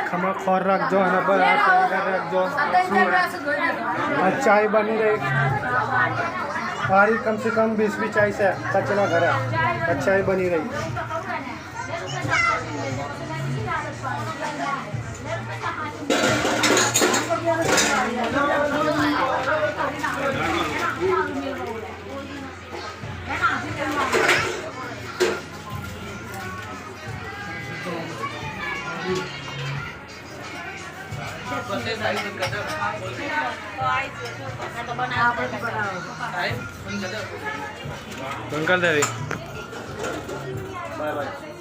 खमा खोर रख दो है रख दो। चाय बनी रही सारी कम से कम 20 चाय से कचरा घर है चाय बनी रही। अंकल देवी बाय बाय।